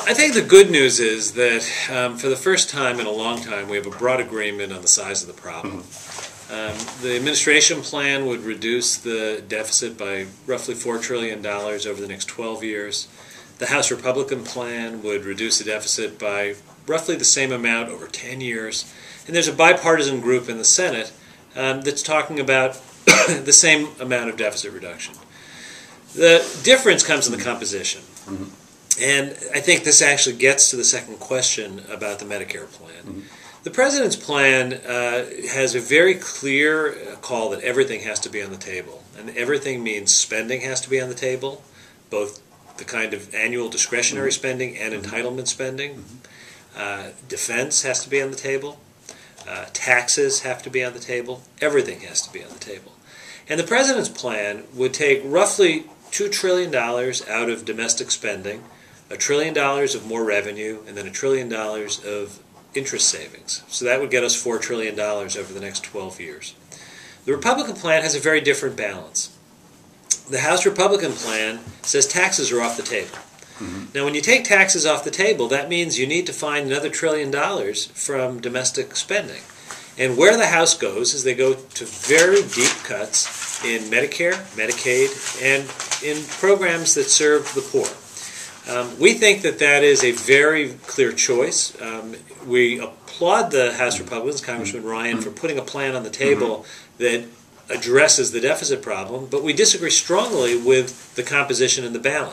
I think the good news is that for the first time in a long time we have a broad agreement on the size of the problem. The administration plan would reduce the deficit by roughly $4 trillion over the next 12 years. The House Republican plan would reduce the deficit by roughly the same amount over 10 years. And there's a bipartisan group in the Senate that's talking about the same amount of deficit reduction. The difference comes in the composition. And I think this actually gets to the second question about the Medicare plan. The President's plan has a very clear call that everything has to be on the table. And everything means spending has to be on the table, both the kind of annual discretionary spending and entitlement spending. Defense has to be on the table. Taxes have to be on the table. Everything has to be on the table. And the President's plan would take roughly $2 trillion out of domestic spending, $1 trillion of more revenue, and then $1 trillion of interest savings. So that would get us $4 trillion over the next 12 years. The Republican plan has a very different balance. The House Republican plan says taxes are off the table. Now, when you take taxes off the table, that means you need to find another $1 trillion from domestic spending. And where the House goes is they go to very deep cuts in Medicare, Medicaid, and in programs that serve the poor. We think that that is a very clear choice. We applaud the House Republicans, Congressman Ryan, for putting a plan on the table that addresses the deficit problem, but we disagree strongly with the composition and the balance.